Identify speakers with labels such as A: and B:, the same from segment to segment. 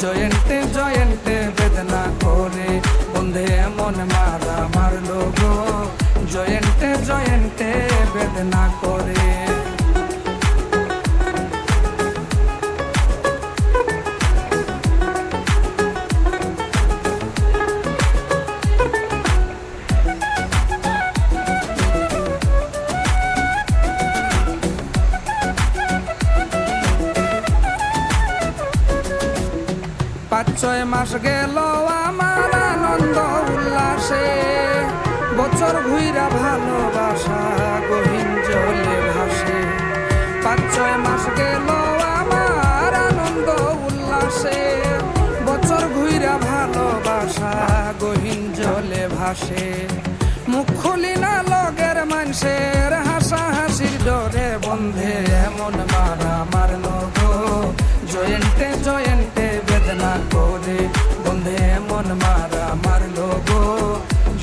A: জয়েন্টে জয়েন্টে বেদনা করে বন্ধে এমন মারা মারলো গো জয়েন্টে জয়েন্টে বেদনা করে। 5-6 মাস গেল আমার আনন্দ উল্লাসে, বছর ঘুইরা ভালোবাসা গহীন জলে ভাসে। 5-6 মাস গেল আমার আনন্দ উল্লাসে, বছর ঘুইরা ভালোবাসা গহীন জলে ভাসে। মুখ খুলি না লগের মানুষের হাসা হাসির ডরে বন্ধে এমন মারা মারলো গো জয়েন্টে জয়েন্টে বেদনা করে বন্ধে এমন মারা মারলো গো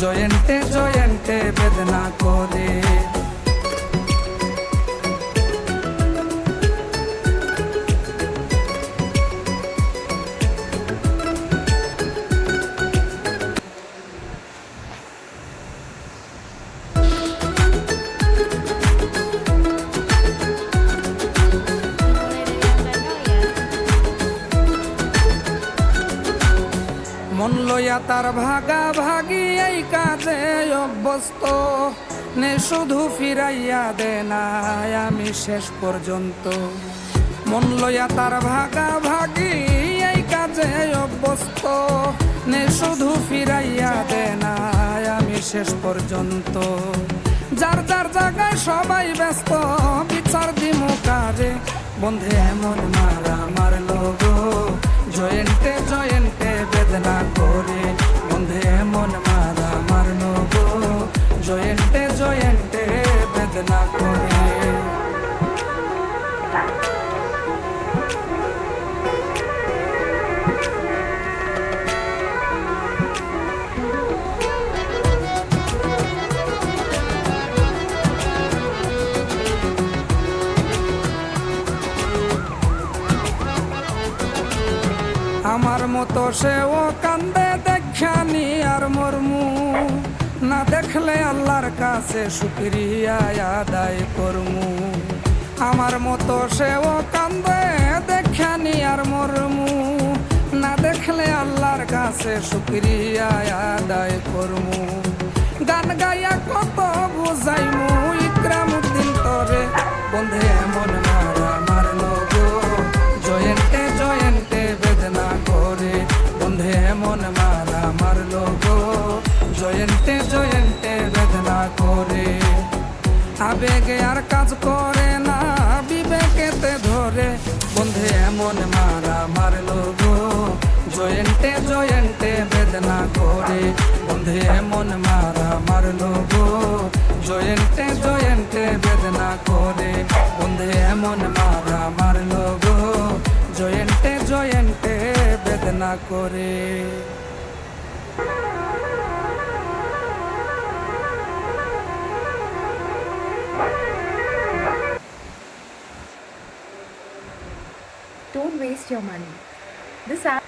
A: জয়েন্টে জয়েন্টে বেদনা করে। মন লইয়া তার ভাগা ভাগি এই কাজে অভ্যস্ত, নে শুধু ফিরাইয়া দে না আমি শেষ পর্যন্ত। মন লইয়া তার ভাগা ভাগি এই কাজে অভ্যস্ত, নে শুধু ফিরাইয়া দে না আমি শেষ পর্যন্ত। যার যার জায়গায় সবাই ব্যস্ত বিচার দিমু কারে বন্ধে এমন মারা মারলো গো জয়েন্টে জয়েন্টে বেদনা করে বন্ধে এমন মারা মারলো গো জয়েন্টে জয়েন্টে বেদনা করে। আমার মতো সেও কান্দে দেখানি আর মরমু, না দেখলে আল্লাহর কাছে শুকরিয়া আদায় করমু। আমার মতো সেও কান্দে দেখানি আর মরমু, না দেখলে আল্লাহর কাছে শুকরিয়া আদায় করমু। গান গাইয়া কত বুঝাইমু ইকরামউদ্দিন তোরে বন্ধে এমন মারা মারলো গো জয়েন্টে জয়েন্টে বেদনা করে বন্ধে এমন মারা মারলো গো জয়েন্টে জয়েন্টে বেদনা করে। আবেগে আর কাজ করে না বিবেকেতে ধরে বন্ধে এমন মারা মারলো গো জয়েন্টে জয়েন্টে বেদনা করে বন্ধে এমন মারা মারলো গো জয়েন্টে জয়েন্টে বেদনা করে বন্ধে এমন মারা মারলো গো জয়েন্টে জয়েন্টে বেদনা করে।
B: Don't waste your money. This app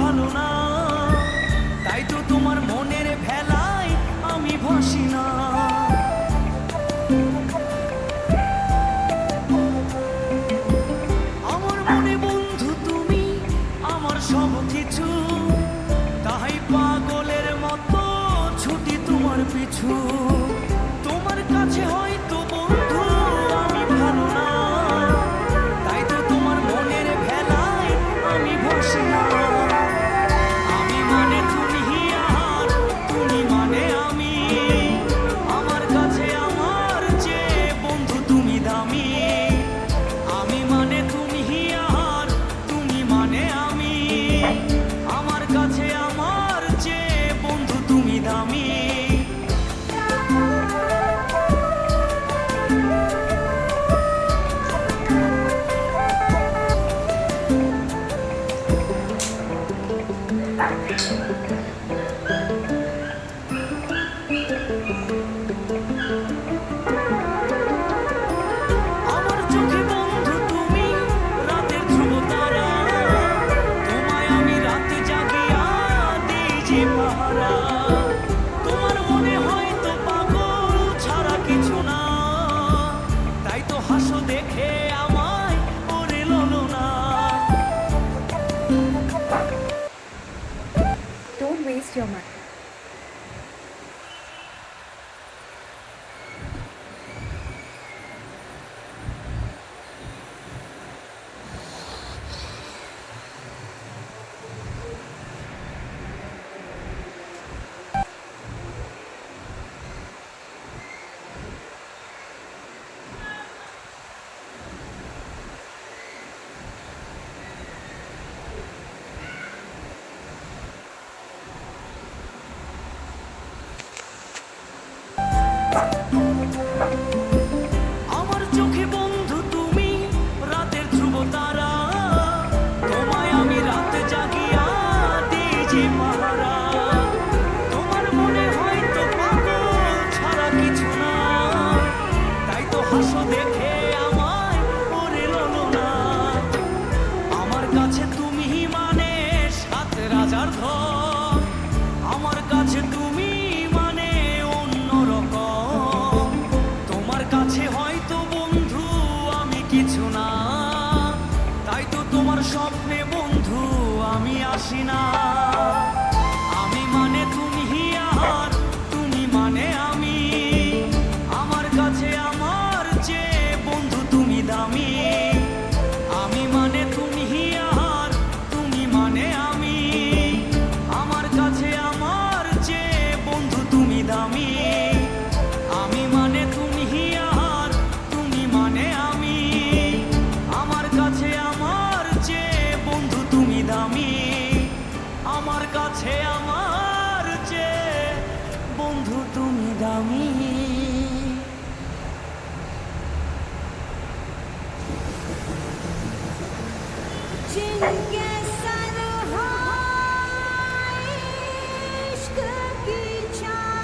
C: ভালো না, তাই তো তোমার মনের ভেলায় আমি ভাসি না। আমার মনে বন্ধু তুমি আমার সব কিছু, তাই পাগলের মতো ছুটি তোমার পিছু। তোমার কাছে হয়তো বন্ধু আমি ভালো না, তাই তো তোমার মনের ভেলায় আমি ভাসি না। আমি মানে তুমি আর তুমি মানে আমি, আমার কাছে আমার চেয়ে বন্ধু তুমি দামি। আমি মানে তুমি আর তুমি মানে আমি, আমার কাছে আমার চেয়ে বন্ধু তুমি দামি। আমার চোখে বন্ধু তুমি রাতের ধ্রুব তারা, তোমায় আমি রাতে জাগিয়া দিই যে পাহারা। তোমার মনে হয়তো পাগল ছাড়া কিছু না, তাই তো হাসো দেখে আমায় ওরে ললনা।
B: Don't waste your money.
C: আমার চোখে বন্ধু তুমি রাতের ধ্রুব তারা, তোমায় আমি রাতে জাগিয়া দিই যে পাহারা। তোমার মনে হয়তো পাগল ছাড়া কিছু না, তাই তো হাসো দেখে আমায় ওরে ললনা। আমার কাছে তুমি মানে সাত রাজার ধন, আমার কাছে তুমি মানে অন্যরকম। তোমার কাছে হয়তো বন্ধু আমি কিছু না, তাই তো তোমার স্বপ্নে বন্ধু আমি আসি না। আমি মানে তুমি আর তুমি মানে আমি, আমার কাছে আমার চেয়ে বন্ধু তুমি দামি। আমি মানে তুমি আর তুমি মানে আমি, আমার কাছে আমার চেয়ে বন্ধু তুমি দামি। আমি মানে তুমি আর তুমি মানে আমি, আমার কাছে আমার চেয়ে বন্ধু তুমি দামি। আমার কাছে আমার চেয়ে বন্ধু তুমি দামি।
D: जिनके सर हो इश्क की छाँव।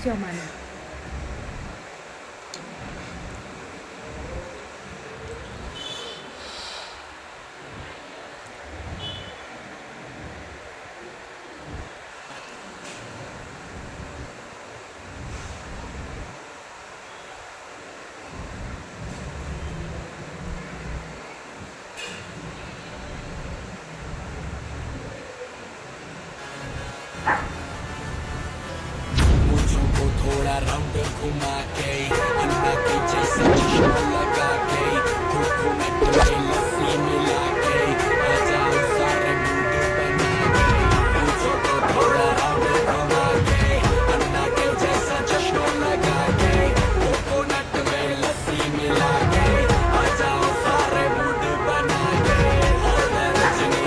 B: waste your money.
E: मुझको थोड़ा राउंड घुमा के अन्ना के जैसा चश्मा लगा के कोकोनट में लस्सी मिला के आ जाओ सारे मूड बना के मुझको थोड़ा राउंड घुमा के अन्ना के जैसा चश्मा लगा के कोकोनट में लस्सी मिला के आ जाओ सारे मूड बना के और मैं रजनी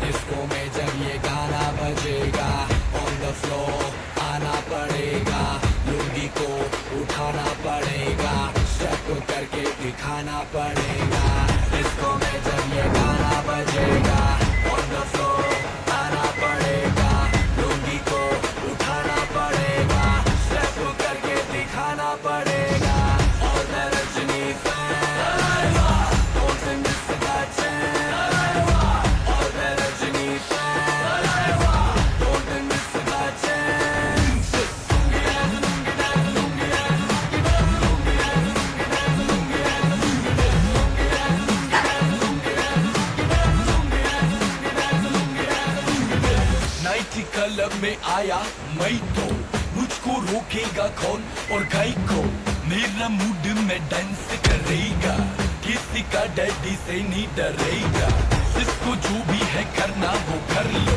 E: डिस्को में जब ये गाना बजेगा ऑन द फ्लोर आना पड़ेगा लुंगी को उठाना पड़ेगा स्टेप करके दिखाना पड़ेगा डिस्को में जब ये गाना बजेगा ऑन द फ्लोर आना पड़ेगा लुंगी को उठाना पड़ेगा स्टेप करके दिखाना पड़ेगा और मैं Rajni fan don't miss that chance और मैं Rajni fan don't miss that chance night club में आया मैं तो मुझको रोकेगा कौन और गाय को मेरा मूड में डांस करेगा किसी का डैडी से नहीं डरेगा जिसको जो भी है करना वो कर लो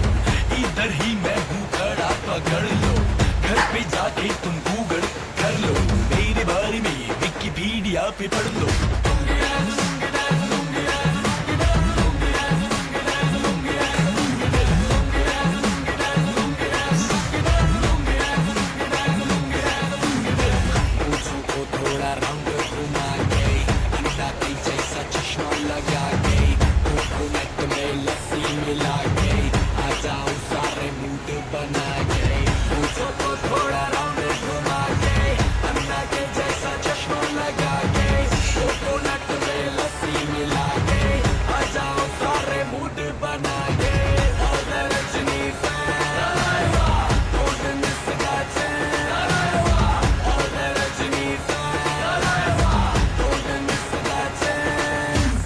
E: इधर ही मैं हूँ खड़ा पकड़ लो घर पे जाके तुम गूगल कर लो मेरे बारे में विकिपीडिया पे पढ़ लो मुझको थोड़ा राउंड घुमा के अन्ना के जैसा चश्मा लगा के कोकोनट में लस्सी मिला के आ जाओ सारे मूड बना के मुझको थोड़ा राउंड घुमा के अन्ना के जैसा चश्मा लगा के कोकोनट में लस्सी मिला के आ जाओ सारे मूड बना के और मैं Rajni fan don't miss that chance और मैं Rajni fan don't miss that chance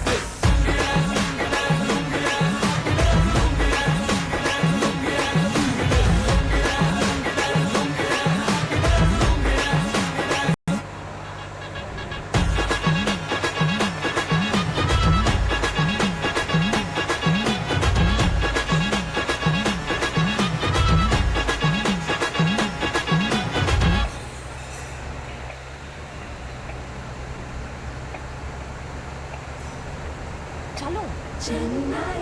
B: Chalo.
D: Chennai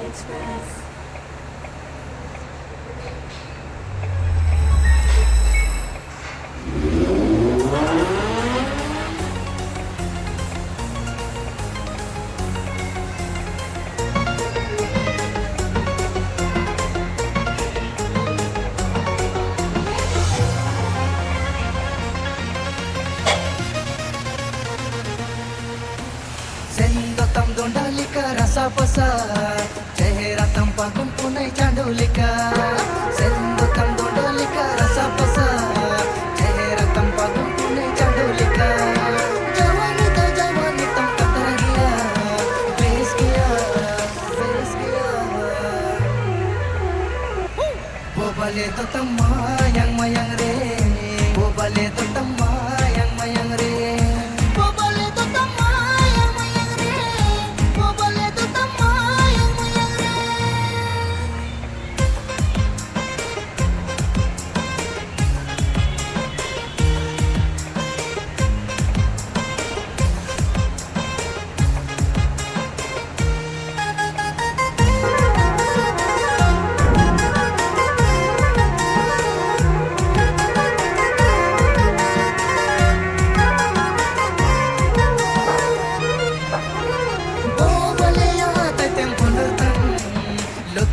D: Express.
F: Sendo tam dondalika rasa pasa Cehera tanpa kumpunai candulika Sendo tam dondalika rasa pasa Cehera tanpa kumpunai candulika Jawani to jawani tam kata gila Beres gila Wo bale to tam mayang mayang re Wo bale to tam mayang mayang re Wo bale to tam mayang mayang re Wo bale to tam mayang mayang re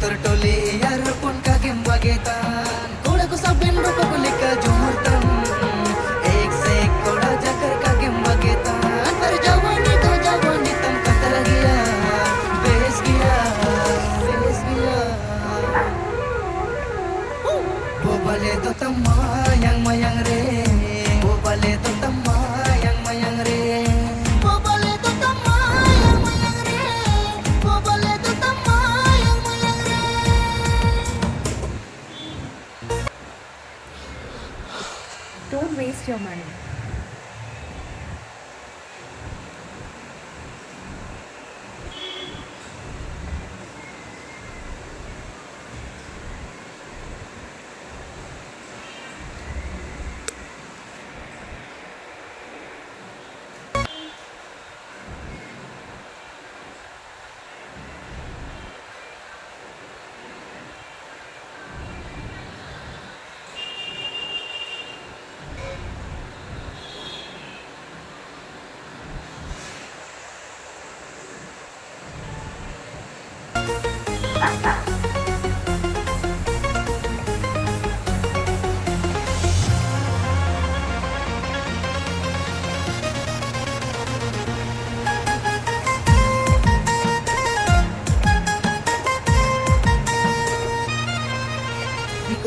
F: tertoli iar pun kagem bagetan koda ko sabin roko kulika jumurtan ek se ek koda jakar kagem bagetan ter jawani to jawani tam katar gaya bes gaya wo bale to tam mayang re wo bale to tam mayang re wo bale to tam mayang re wo bale to tam mayang re.
B: Don't waste your money.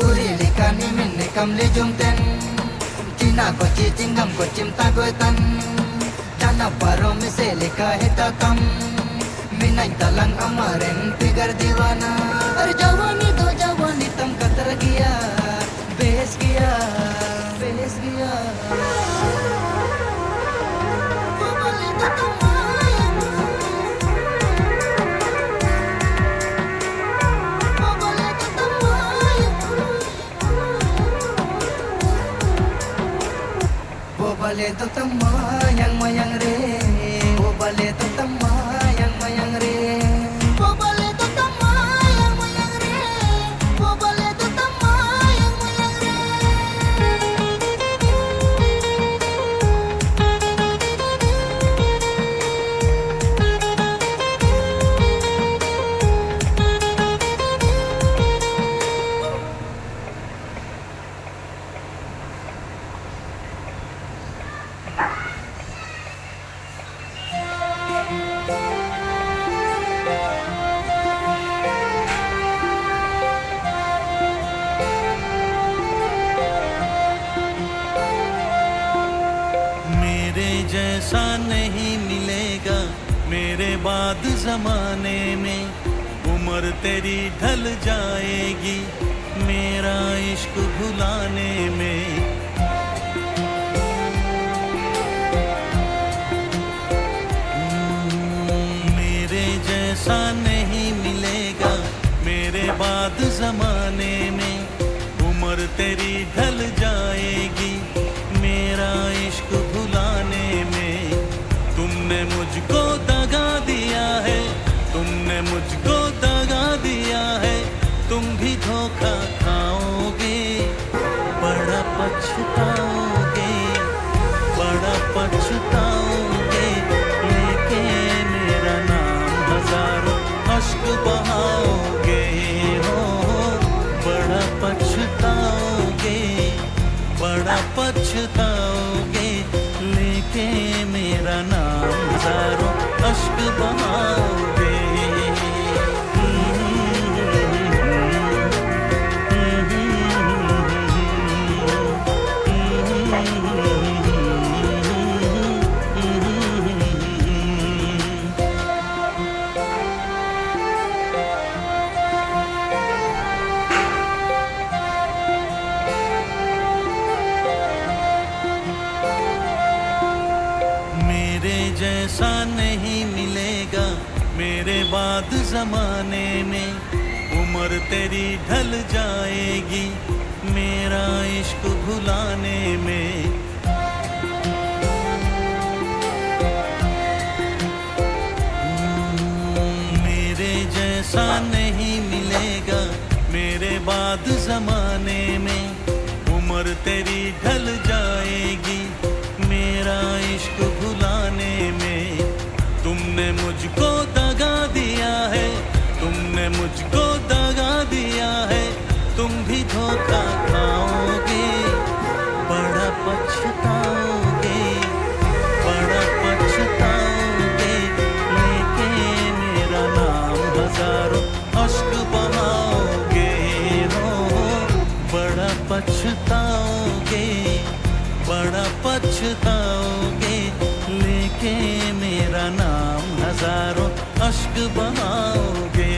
F: Urili kani minne kamli jumten Cina ko cicingam ko cimta goitan Dana paro miseli ka hitatam Minay talang amaren pigar diwana Ar jawani do jawani tam katar gaya Bes gaya Babale to tamayang Babale to tamayang Bobale to tamayang re Bobale to tamayang re Bobale to tamayang re Bobale to tamayang re.
C: मेरे जैसा नहीं मिलेगा मेरे बाद जमाने में उम्र तेरी ढल जाएगी मेरा इश्क भुलाने में मेरे जैसा नहीं मिलेगा मेरे बाद जमाने में उम्र तेरी ढल जाएगी मेरा इश्क भुलाने में तुमने मुझको दगा दिया है तुमने मुझको दगा दिया है तुम भी धोखा खाओगे बड़ा पछताओगे लेके मेरा नाम हजारों अश्क बहाओगे हो बड़ा पछताओगे लेके मेरा नाम हजारों अश्क बहाओगे मेरे जैसा नहीं मिलेगा मेरे बाद जमाने में उम्र तेरी ढल जाएगी मेरा इश्क भुलाने में मेरे जैसा नहीं मिलेगा मेरे बाद जमाने में उम्र तेरी ढल जाएगी मेरा इश्क भुलाने में तुमने मुझको दगा दिया है तुमने मुझको दगा
G: पछताओगे, बड़ा पछताओगे, लेके मेरा नाम हजारों अश्क बहाओगे।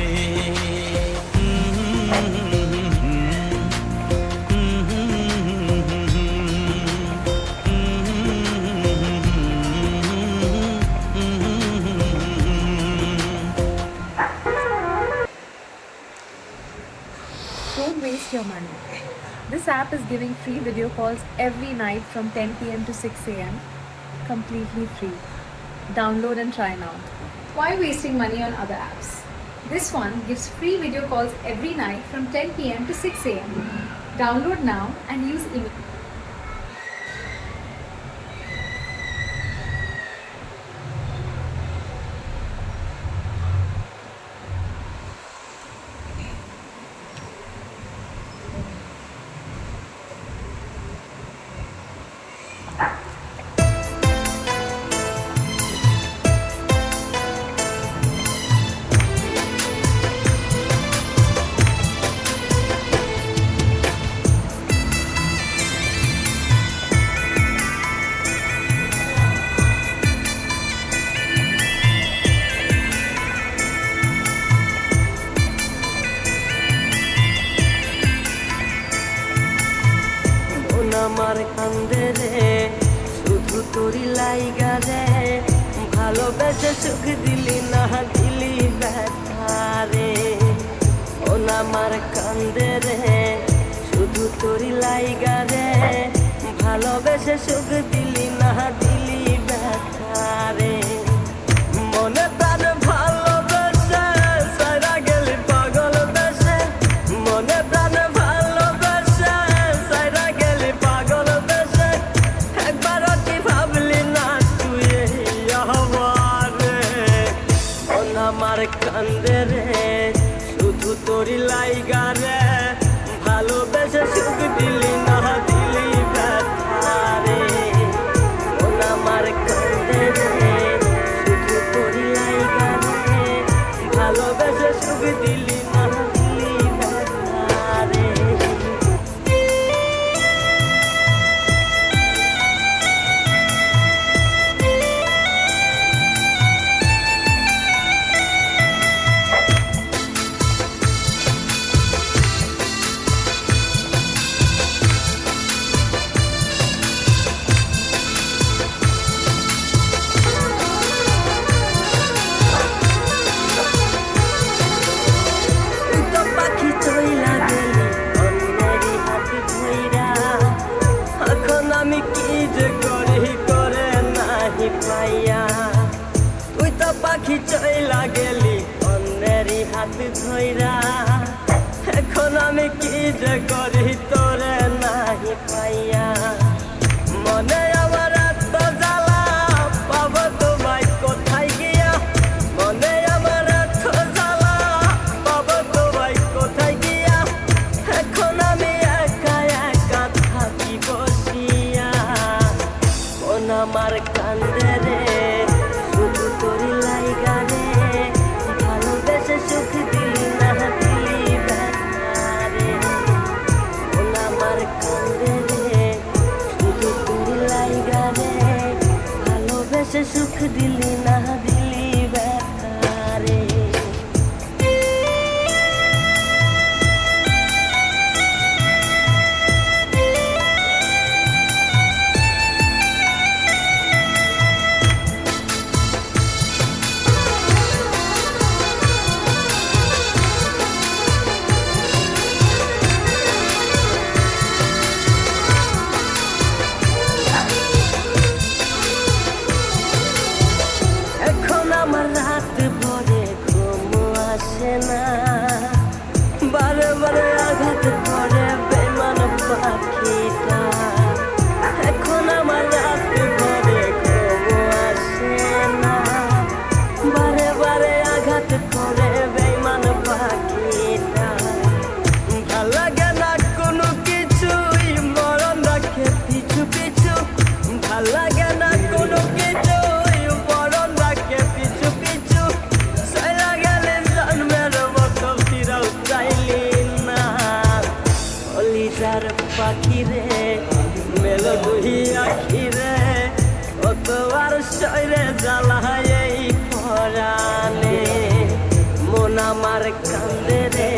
B: Don't waste your money. This app is giving free video calls every night from 10 p.m. to 6 a.m. completely free. Download and try now.
H: Why wasting money on other apps? This one gives free video calls every night from 10 p.m. to 6 a.m. Download now and use email.
C: আমার কান্দে রে শুধু তোরি লাইগা রে ভালোবেসে সুখ দিলি না দিলি ব্যথা রে মন আমার কান্দে রে শুধু তোরি লাইগা রে ভালোবেসে সুখ দিলি না দিলি ব্যথা রে মনে তার ভালোবেসে সারা গেলি পাগল বেসে মনে প্রাণ আমার কান্দে রে শুধু তোরি লাইগা রে ভালোবেসে সুখ দিলি না দিলি ব্যথা রে মন আমার কান্দে রে শুধু তোরি লাইগা রে ভালোবেসে সুখ দিলি না দিলি ব্যথা রে তুই তো পাখি চইলা গেলি অন্যেরই হাত ধইরা এখন আমি কি যে করি তোরে নাহি পাইয়া মনে আমার এত জ্বালা পাবো তোমায় কোথায় গিয়া মনে আমার এত জ্বালা পাবো তোমায় কোথায় গিয়া এখন আমি একা একা থাকি বসিয়া মন আমার কান্দে রে শুধু তোরি লাইগা রে ভালোবেসে সুখ দিলি না দিলি ব্যথা রে মন আমার কান্দে রে শুধু তোরি লাইগা রে ভালোবেসে সুখ দিলি না দিলি ব্যথা রে আমার পাখি রে মেলো দুহি আখি রে কতবার শৈরে জ্বালায় এই পরাণে মন আমার কান্দে রে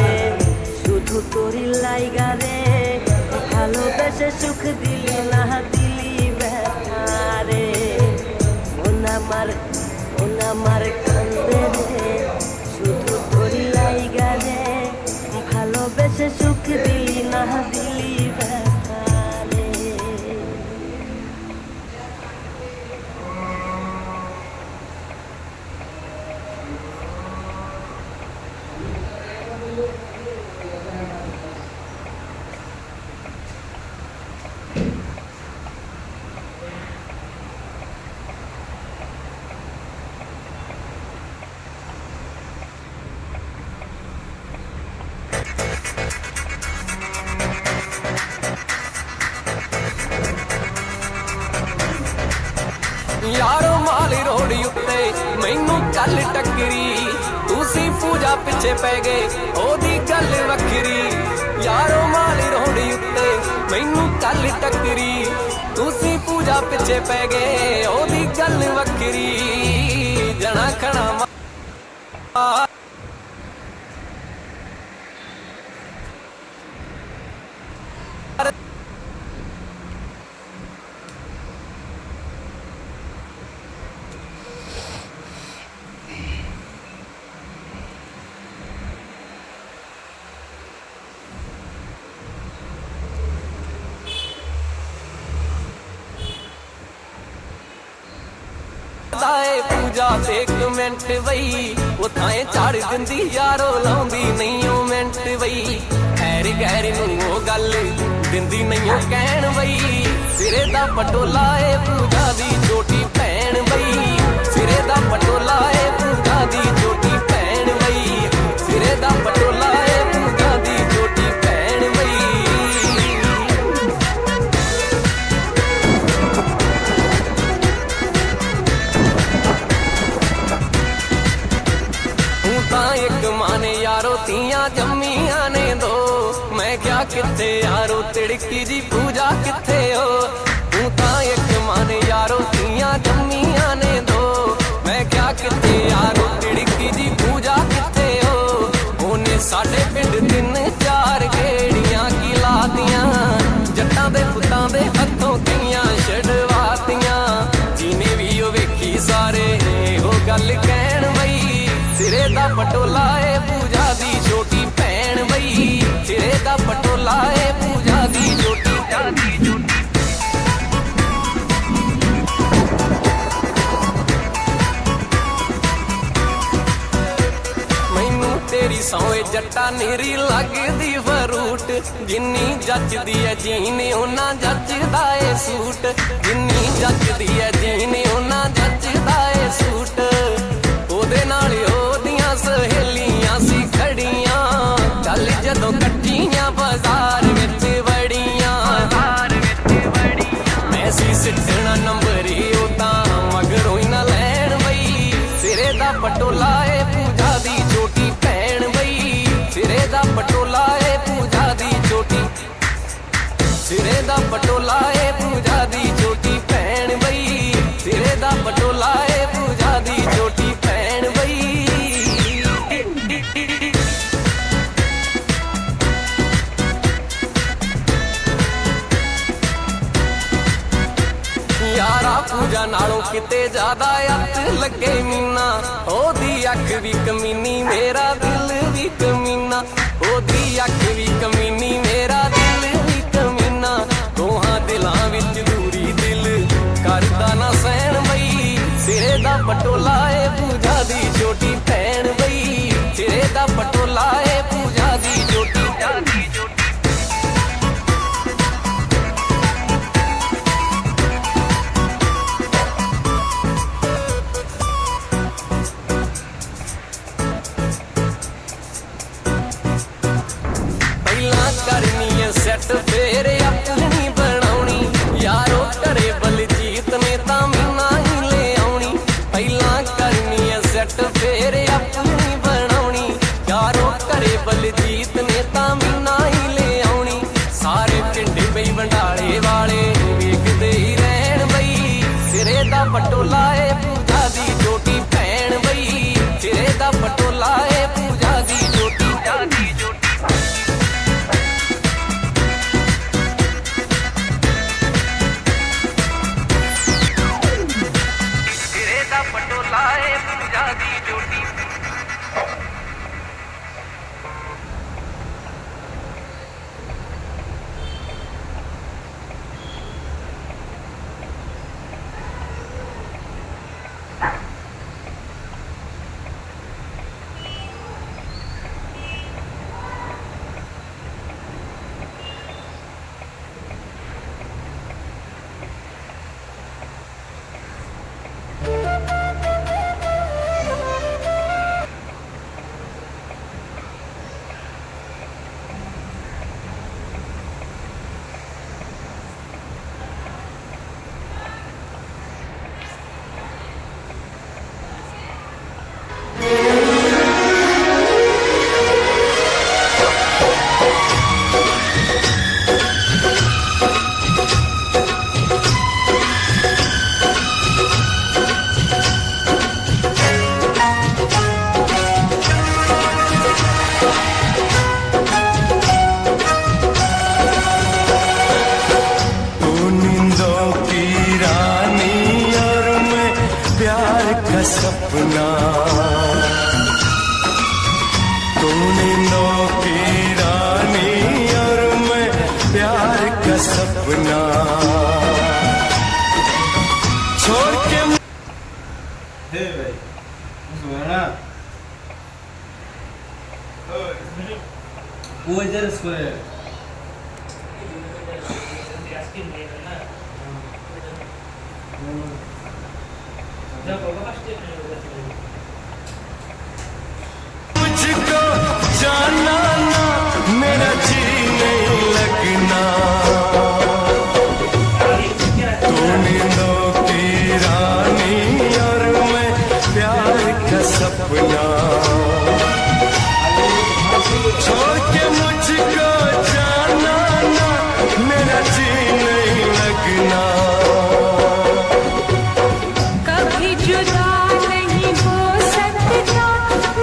C: শুধু তোরি লাইগা রে ভালোবেসে সুখ দিলি না দিলি ব্যথা রে মন আমার কান্দে রে শুধু তোরি লাইগা রে ভালোবেসে সুখ দিলি না দিলি ব্যথা রে
E: यारो माली रोड़ी उत्ते मैनू कल टकरी तुसी पूजा पिछे पै गए ओदी गल वखरी यारो माली रोड़ी उत्ते मैनू कल टकरी तुसी पूजा पिछे पै गए ओदी गल वखरी जना खड़ा दाए पूजा ते एक मिनट वई उथाए झाड़ दिंदी यारो लाउंदी नहीं ओ मिनट वई खैर गैर नूं ओ गल दिंदी नहीं ओ कहण वई सिरे दा पटोला ए पूजा दी छोटी भैण वई सिरे दा पटोला ए पूजा दी छोटी भैण वई सिरे दा पटोला ए पूजा दी छोटी भैण वई एक माने यारो तियां जम्मियां ने दो मैं क्या किथे यारो तिड़की जी पूजा किथे हो तू तां एक माने यारो तियां जम्मियां ने दो मैं क्या किथे यारो तिड़की जी पूजा किथे हो ओने साडे पिंड 3-4 गेड़ियां की लातियां जट्टां दे पुत्तां दे हत्थों कियां छड़वातियां जिने भी ओ वेखी सारे ओ गल कहण वई सिरे दा पटोला ए पूजा दी छोटी भैण वई सिरे दा पटोला ए पूजा दी छोटी मैनू तेरी सौए जट्टा नेरी लगदी फरूट जिन्नी जचदी है जीने ओना जचदा ए सूट जिन्नी जचदी है जीने ओना जचदा ए सूट ओदे नाल ओदियां सहेलियां सी खड़ियां चल जदों कट्ठियां बाजार विच वड़ियां मैं सी सिटना नंबरी ओदा मगरों ही ना लैण वई सिरे दा पटोला ए पूजा दी छोटी भैण वई सिरे दा पटोला ए पूजा दी छोटी सिरे दा पटोला ए पूजा दी छोटी भैण वई सिरे दा पटोला ए पूजा दी छोटी भैण वई यारा पूजा नालों किते ज्यादा अत लगे मीना ओदी अख भी कमीनी मेरा दिल भी कमीना ओदी अख भी कमीनी मेरा दिल भी कमीना दोहां दिलां विच दूरी दिल करदा ना सहन वई सिरे दा पटोला ए पूजा दी छोटी भैण वई सिरे दा पटोला ए पूजा दी छोटी करनी है सेट फेर अपनी बनाउनी यारो घरे बलजीत ने तां मीना ही ले आउनी पहला करनी है सेट फेर अपनी बनाउनी यारो घरे बलजीत ने तां मीना ही ले आउनी सारे
I: Duwajar Square.
G: मुझको जाना ना मेरा जी नहीं लगना तू नींदों की रानी और मैं प्यार का सपना छोड़ के मुझको जाना ना मेरा जी नहीं लगना
D: कभी जुदा नहीं हो सकता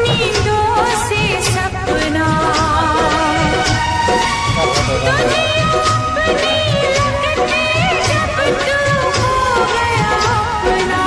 D: नींदों से सपना दुनिया अपनी लगते जब तू हो गया अपना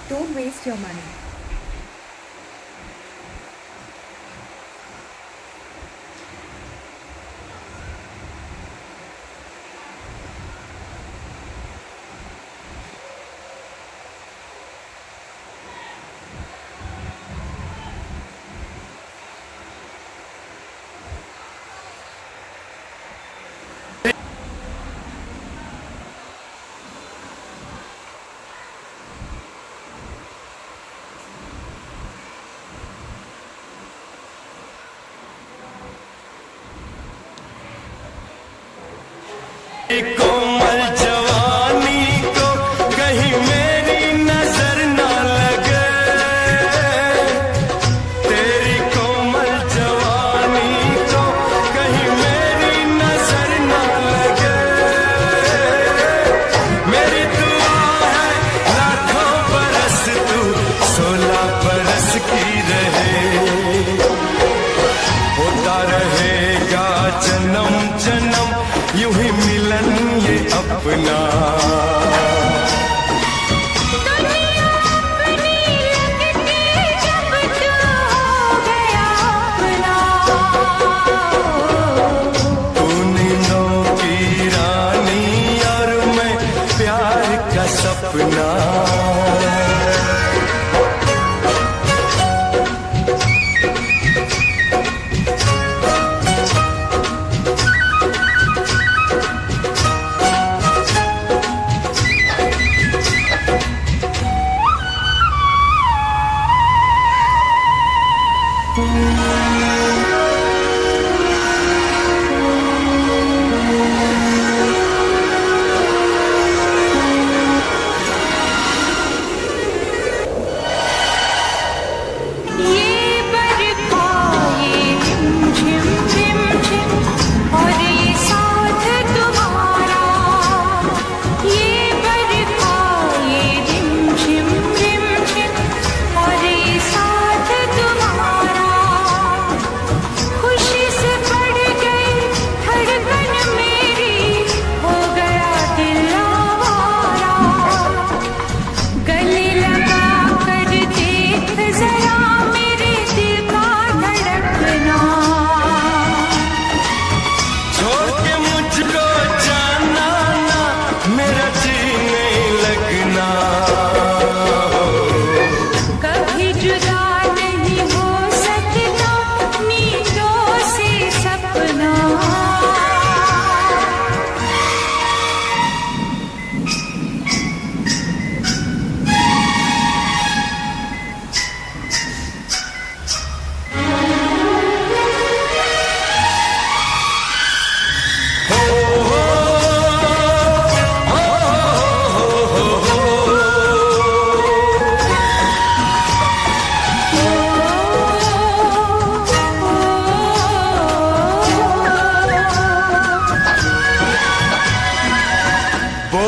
B: Don't waste your money.
G: कोमल जवानी को कहीं मेरी नजर ना लगे तेरी कोमल जवानी को कहीं मेरी नजर ना लगे मेरी दुआ है लाखों बरस तू 16 बरस की रहे होता रहेगा जन्म जन्म यूं ही मिलन ये अपना
D: दुनिया अपनी लगते जब तू हो गया अपना
G: तू नींदों की रानी और मैं प्यार का सपना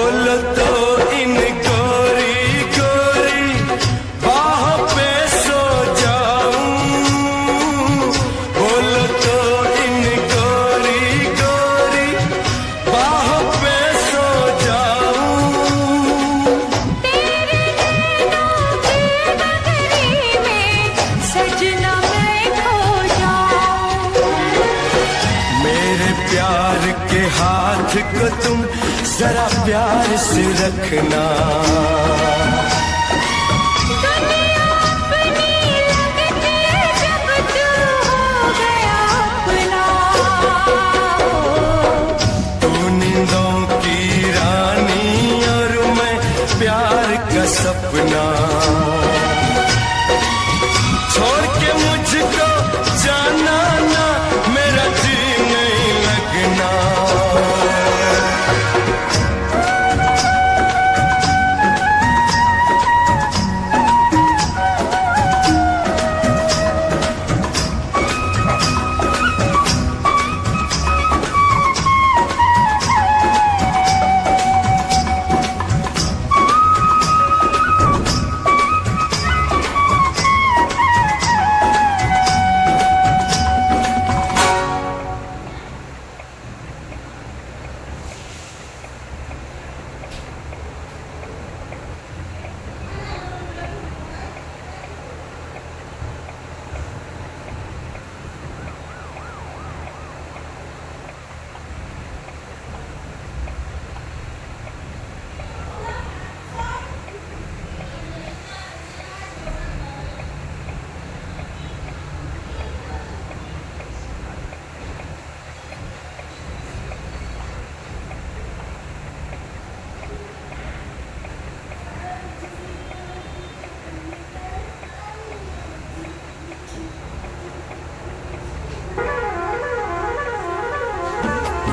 G: बोलो तो इन गोरी गोरी बाहों पे सो जाऊं, बोलो तो इन गोरी गोरी बाहों पे सो जाऊं।
D: तेरे नैनों की नगरी में सजना मैं खो जाऊं।
G: मेरे प्यार के हाथ को तुम जरा प्यार से रखना।
D: दुनिया अपनी लगती जब तू हो गया अपना।
G: तू नींदों की रानी और मैं प्यार का सपना। छोड़ के मुझको जाना ना, मेरा जी नहीं लगना।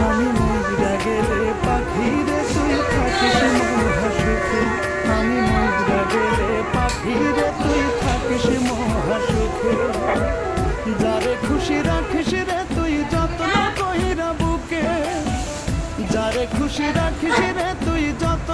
I: আমি মইরা গেলে পাখিরে তুই থাকিস মহাসুখে। আমি মইরা গেলে পাখিরে তুই থাকিস মহাসুখে। যারে খুশি রাখিস রে তুই যত্ন কইরা বুকে। যারে খুশি রাখিস রে তুই যত্ন।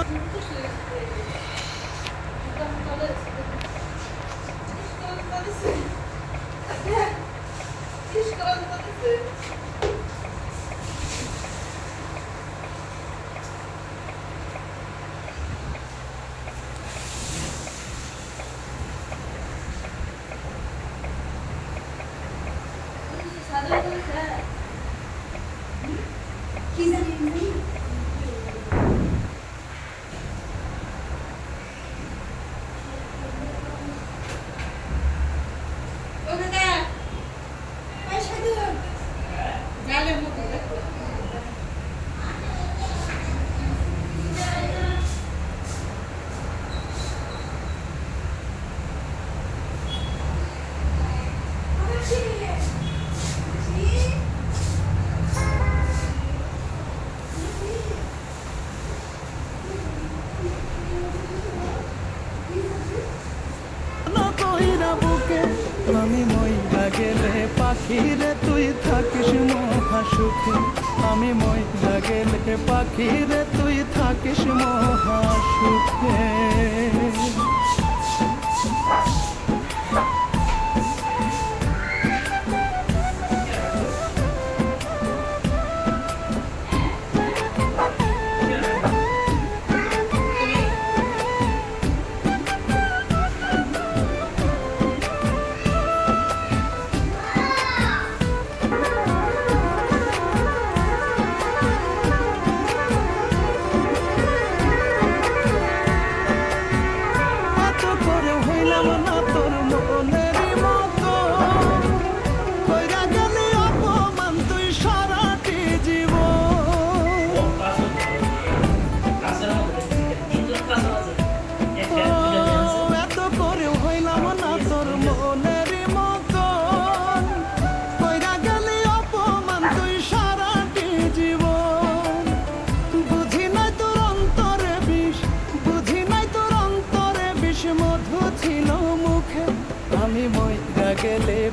I: আমি মইরা গেলে পাখিরে তুই থাকিস মহাসুখে। আমি মইরা গেলে পাখিরে তুই থাকিস মহাসুখে।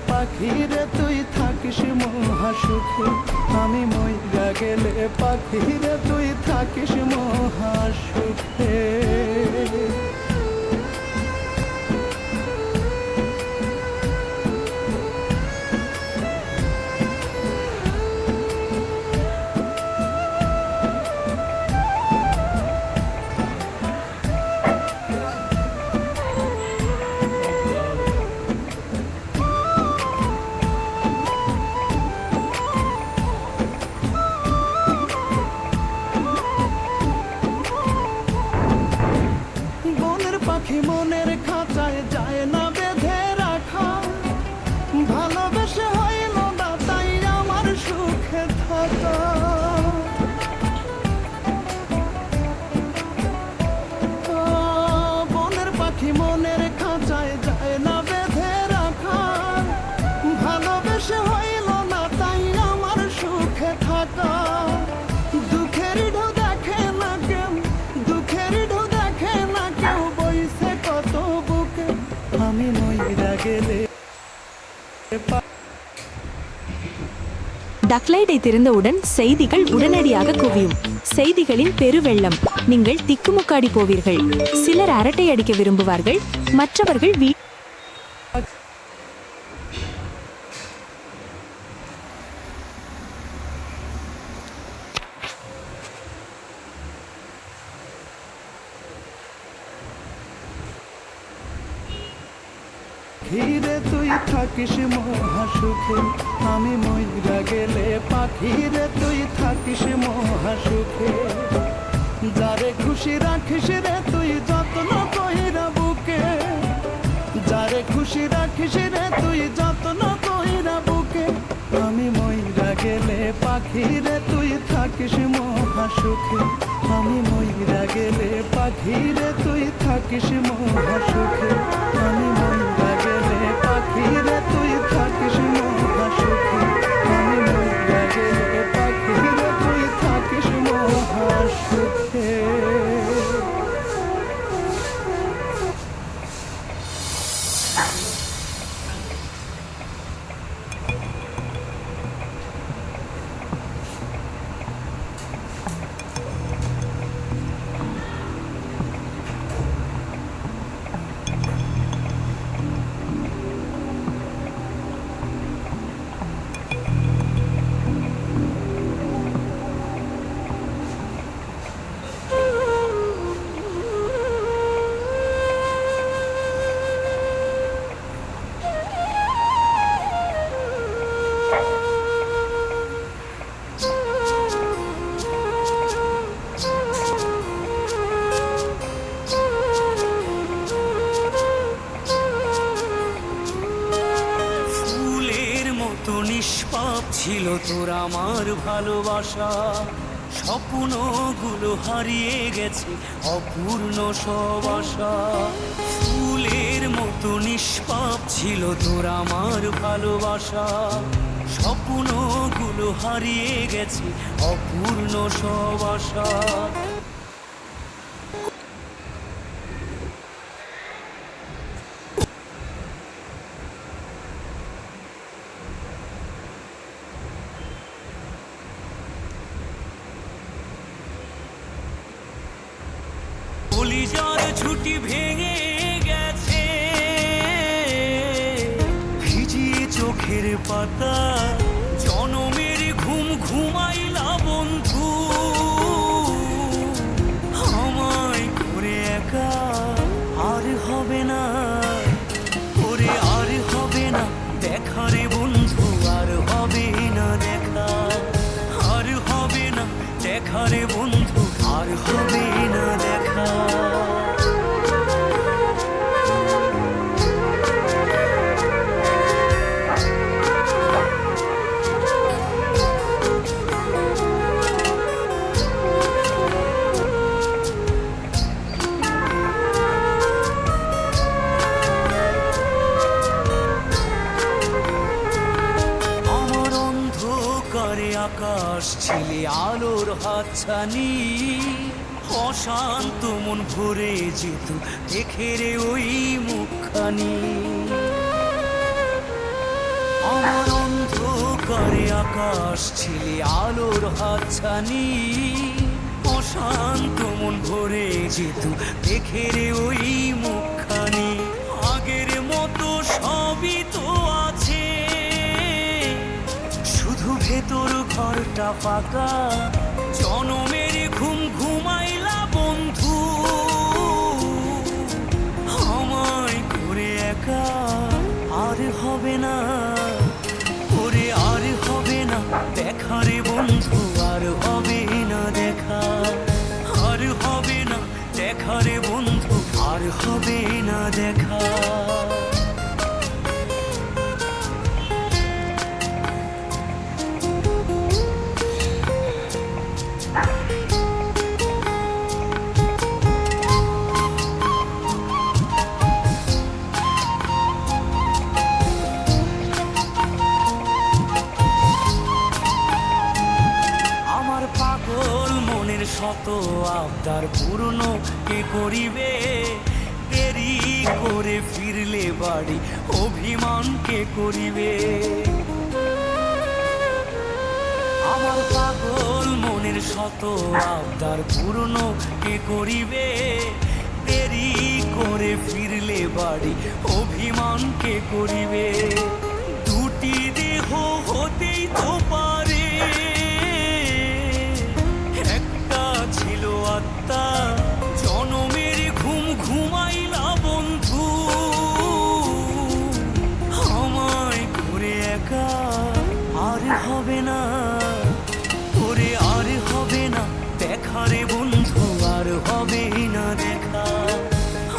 I: পাখিরে তুই থাকিস মহাসুখে আমি মইরা গেলে পাখি রে তুই থাকিস মহাসুখে বনের পাখি মনের খাঁচায় যায় না বেঁধে রাখা ভালোবেসে হইল না তাই আমার সুখে থাকা বনের পাখি মনের খাঁচায় যায় না বেঁধে রাখা ভালোবেসে হইল না তাই আমার সুখে থাকা দুঃখের ঢেউ দেখে না কেউ দুঃখের ঢেউ দেখে না কেউ বইছে কত বুকে আমি মইরা গেলে
J: டக்லைட்டை திறந்தவுடன் செய்திகள் உடனடியாக குவியும் செய்திகளின் பெருவெள்ளம் நீங்கள் திக்குமுக்காடி போவீர்கள் சிலர் அரட்டை அடிக்க விரும்புவார்கள் மற்றவர்கள்
I: ঘিরে তুই থাকিস মহাসুখে আমি মইরা গেলে পাখি রে তুই থাকিস মহাসুখে যারে খুশি রাখিস রে তুই যত্ন কইরা বুকে যারে খুশি রাখিস রে তুই যত্ন কইরা বুকে আমি মইরা গেলে পাখি রে তুই থাকিস মহাসুখে আমি মইরা গেলে পাখি রে তুই থাকিস মহাসুখে আমি মইরা গেলে পাখি রে তুই থাকিস মহাসুখে আমি মইরা গেলে পাখি রে তুই থাকিস মহাসুখে
C: নিষ্পাপ ছিল তোর আমার ভালোবাসা স্বপ্নগুলো হারিয়ে গেছে অপূর্ণ সব আশা ফুলের মতো নিষ্পাপ ছিল তোর আমার ভালোবাসা স্বপ্নগুলো হারিয়ে গেছে অপূর্ণ সব আশা কলিজার ছুটি ভেঙে গেছে ভিজিয়ে চোখের পাতা জনমের ঘুম ঘুমাইলা বন্ধু আমায় করে একা আর হবে না করে আর হবে না দেখা রে বন্ধু আর হবে না দেখা আর হবে না দেখা রে বন্ধু আর হবে না দেখা আমার অন্ধকারে আকাশ ছিলে আলোর হাতছানি অশান্ত মন ভরে যেত দেখে রে ওই মুখখানি আমার অন্ধকার অন্ধকারে আকাশ ছিলে আলোর হাতছানি অশান্ত মন ভরে যেত দেখে রে ওই মুখখানি আগের মতো সবই তো আছে শুধু ভেতর ঘরটা ফাঁকা জনমের ঘুম ঘুমাইলা বন্ধু আমায় করে একা আর হবে না ওরে আর হবে না দেখা রে বন্ধু আর হবে না দেখা আর হবে না দেখা রে বন্ধু আর হবে না দেখা শত আবদার পূর্ণ কে করিবে দেরি করে ফিরলে বাড়ি অভিমান কে করিবে আমার পাগল মনের শত আবদার পূর্ণ কে করিবে দেরি করে ফিরলে বাড়ি অভিমান কে করিবে দুটি দেহ হতেই তো পারে ছিল আত্মা জনমের ঘুম ঘুমাইলা বন্ধু আমায় করে একা আর হবে না ওরে আর হবে না দেখা রে বন্ধু আর হবে না দেখা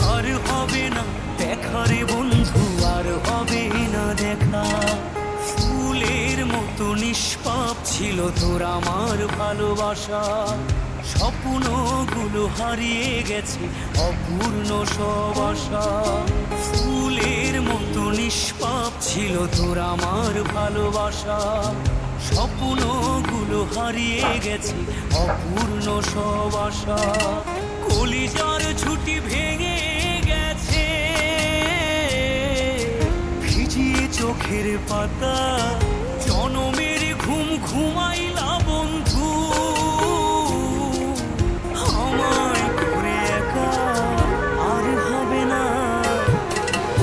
C: আর হবে না দেখা রে বন্ধু আর হবে না দেখা ফুলের মতো নিষ্পাপ ছিল তোর আমার ভালোবাসা স্বপ্নগুলো হারিয়ে গেছে অপূর্ণ সব আশা ফুলের মতো নিষ্পাপ ছিল তোর আমার ভালোবাসা স্বপ্নগুলো হারিয়ে গেছে অপূর্ণ সব আশা কলিজার ছুটি ভেঙে গেছে ভিজিয়ে চোখের পাতা জনমের ঘুম ঘুমাইলা বন্ধু আমায় করে একা আর হবে না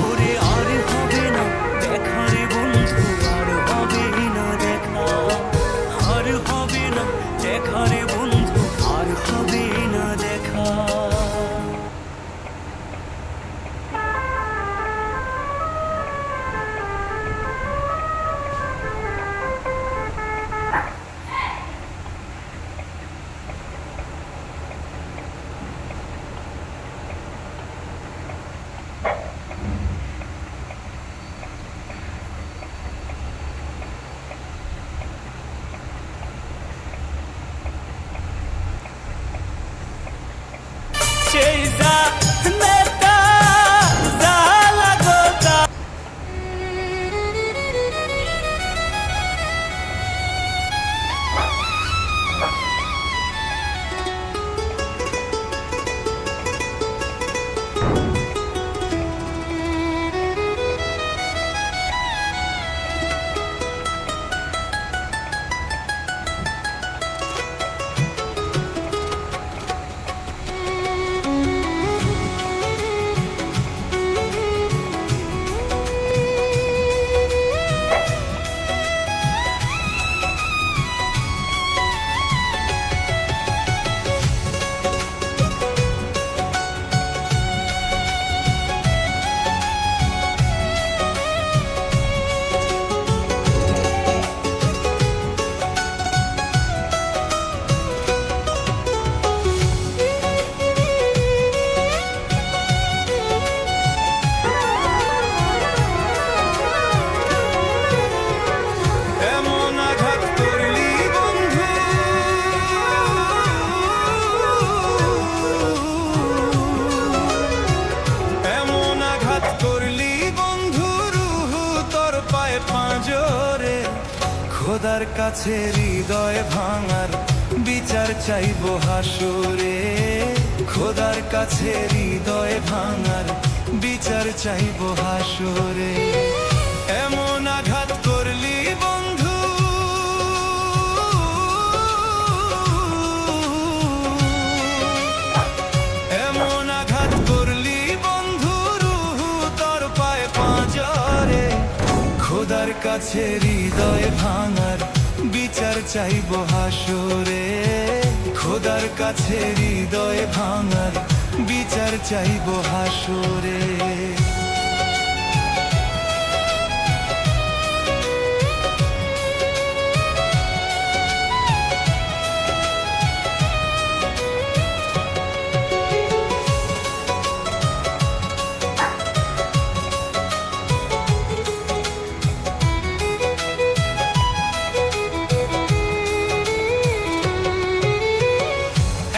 C: ওরে আর হবে না দেখা রে বন্ধু আর হবে না দেখা আর হবে না দেখা রে বন্ধু আর হবে না দেখা
G: খোদার কাছে হৃদয় ভাঙার বিচার চাইবো হাসরে খোদার কাছে হৃদয় ভাঙার বিচার চাইবো হাসরে এমন আঘাত করলি বন্ধু
I: কাছে হৃদয় ভাঙার বিচার চাইবো হাসরে, খোদার কাছে হৃদয় ভাঙার বিচার চাইবো হাসরে।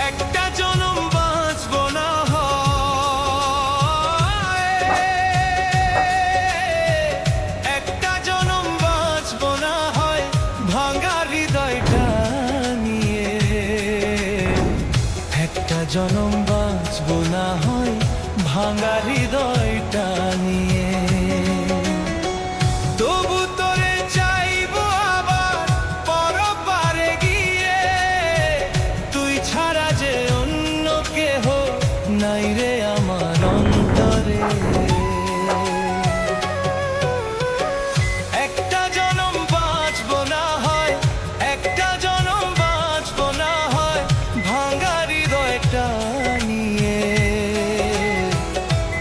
I: একটা জনম বাঁচবো না হয়, একটা জনম বাঁচবো না হয় ভাঙা হৃদয়টা নিয়ে, একটা জনম বাঁচবো না হয় ভাঙা হৃদয়টা নিয়ে। তবু তোরে চাইবো আবার পরপারে গিয়ে, তুই ছাড়া যে অন্য কেহ নাই রে আমার অন্তরে। একটা জনম বাঁচবো না হয়, একটা জনম বাঁচবো না হয় ভাঙা হৃদয়টা নিয়ে।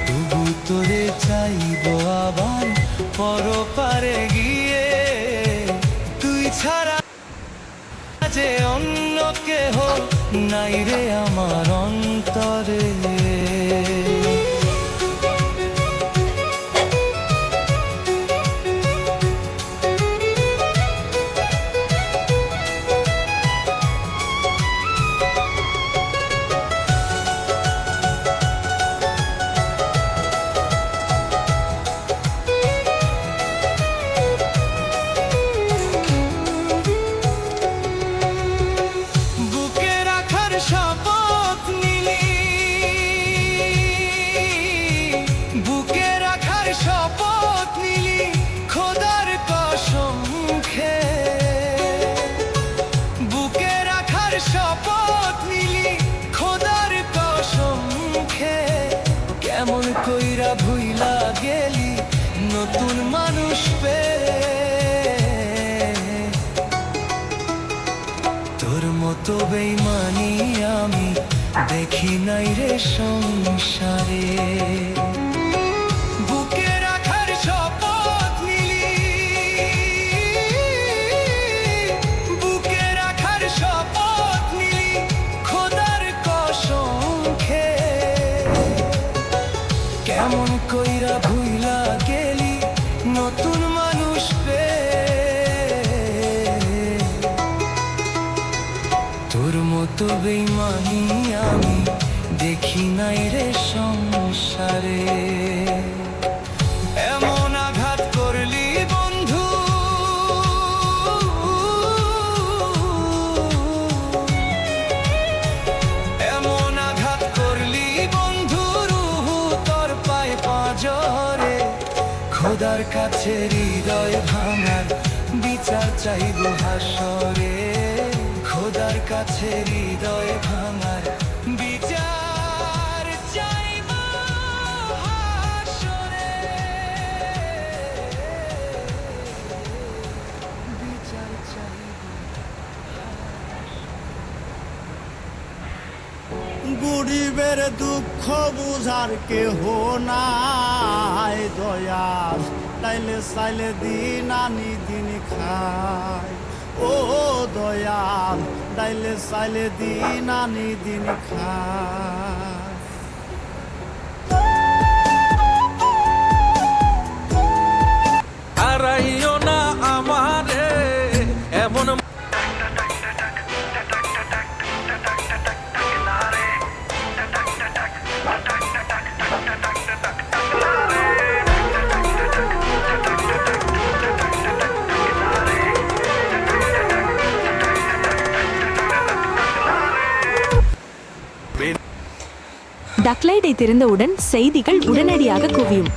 I: তবু তোরে চাইবো আবার পরপারে গিয়ে, তুই ছাড়া যে অন্য কেহ নাই রে আমার অন্তরে। বুকে রাখার শপথ নিলি, বুকে রাখার শপথ নিলি খোদার কসম খেয়ে, বুকে রাখার শপথ নিলি খোদার কসম খেয়ে। কেমন কইরা ভুইলা গেলি নতুন মানুষ পেয়ে, তোর মতো বেইমানি আমি দেখি নাই রে সংসারে। বুকে রাখার শপথ নিলি, বুকে রাখার শপথ নিলি খোদার কসম খেয়ে। কেমন কইরা ভুইলা গেলি নতুন মানুষ পেয়ে, তোর মতো বেইমানি আমি দেখি নাই রে সংসারে। এমন আঘাত করলি বন্ধু, এমন আঘাত করলি বন্ধু রুহ তোর পায়ে পাঁজরে। খোদার কাছে হৃদয় ভাঙার বিচার চাইবো হাসরে, খোদার কাছে হৃদয় ভাঙার বিচার চাইবো হাসরে, বিচার চাইবো।
K: গরিবের দুঃখ বুঝার কেহ নাই দয়াল, তাইলে চাইলে দিন আনি দিন খায়। ও দয়াল তাইলে চাইলে দিন আনি দিন খায়।
L: হারাইও না আমারে এমন
J: டக்லைட்டை திறந்தவுடன் செய்திகள் உடனடியாக குவியும்.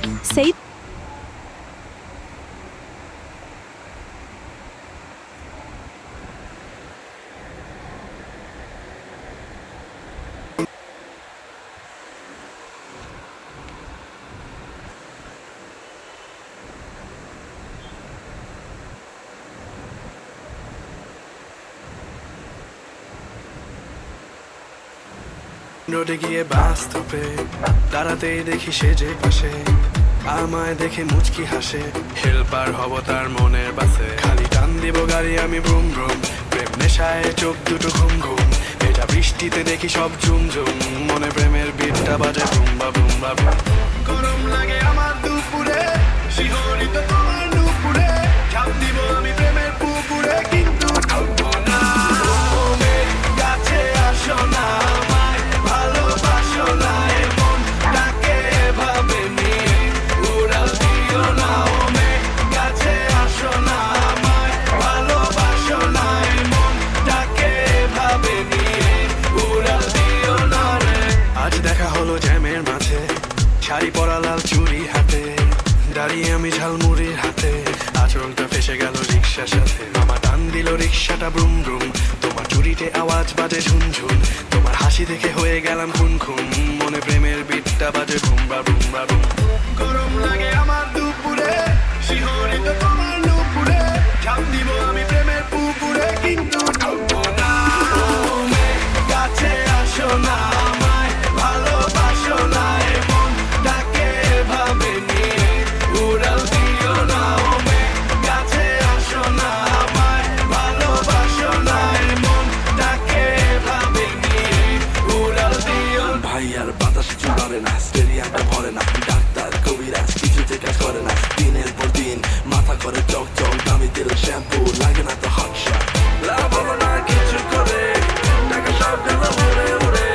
I: রোডে গিয়ে বাস্তবে দাঁড়াতেই দেখি সে যে পাশে আমায় দেখে মুচকি হাসে হেল্পার হব তার মনের বাসে খালি টান দিব গাড়ি আমি ব্রুম ব্রুম প্রেম নেশায় চোখ দুটো ঘুম ঘুম এটা বৃষ্টিতে দেখি সব ঝুম ঝুম মনে প্রেমের বিটটা বাজে বুম্বা বুম্বা বুম গরম লাগে আমার দুপুরে শিহরিত তোমার নুপুরে ঝাঁপ দিব আমি প্রেমের পুকুরে কিন্তু ডুববো না ও মেঘ কাছে আসো না আমায় ভালোবাসো না এমন ডাকে এভাবে নিয়ে উড়াল দিও না ও মেঘ কাছে আসো না আমায় ভালোবাসো না এমন ডাকে এভাবে নিয়ে উড়াল দিও না রে আজ দেখা হলো জ্যামের মাঝে শাড়ি পরা লাল চুড়ি হাতে দাঁড়িয়ে আমি ঝালমুড়ির হাতে আচরণটা ফেসে গেল রিক্সার সাথে মামা টান দিল রিক্সাটা ব্রুম ব্রুম তোমার চুরিতে আওয়াজ বাজে ঝুনঝুন তোমার হাসি দেখে হয়ে গেলাম খুন খুন মনে প্রেমের বিটটা বাজে ভুমবা ভুমবা ভুম গরম লাগে আমার দুপুরে শিহরিত তোমার নুপুরে ঝাঁপ দিব আমি প্রেমের পুকুরে কিন্তু ডুববো না ও মেঘ কাছে আসো না আমায় ভালোবাসো না এমন ডাকে এভাবে নিয়ে উড়াল দিও না ও মেঘ কাছে আসো না আমায় ভালোবাসো না এমন ডাকে এভাবে নিয়ে উড়াল দিও
E: ভাই আর বাতাস চুবারে না স্টেডিয়ামটা ভরে না ডাক্তার কবিরাজ কিছুতে কাজ করে না দিনের পর দিন মাথা করে চক চক দামি তেল শ্যাম্পু লাগে না তো হট শট লাভ হলো না কিছু করে টাকা সব গেল উড়ে উড়ে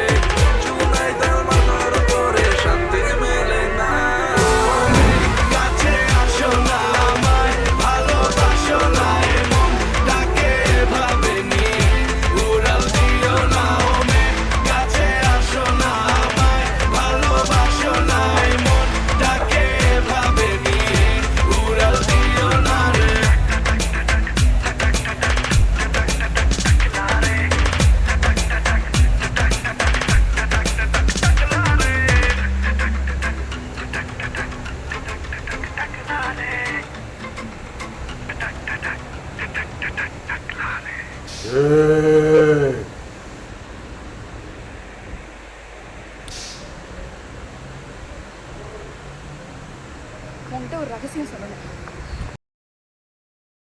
E: চুনাই তার মাথার উপরে শান্তি মেলে না
I: কাছে আসো না আমায় ভালোবাসো না এমন ডাকে এভাবে নিয়ে উড়াল দিও না ও মেঘ কাছে আসো না আমায় ভালোবাসো না এমন ডাকে এভাবে নিয়ে উড়াল দিও না রে
H: உங்கள்கிட்ட ஒரு ரகசியம் சொல்லணும்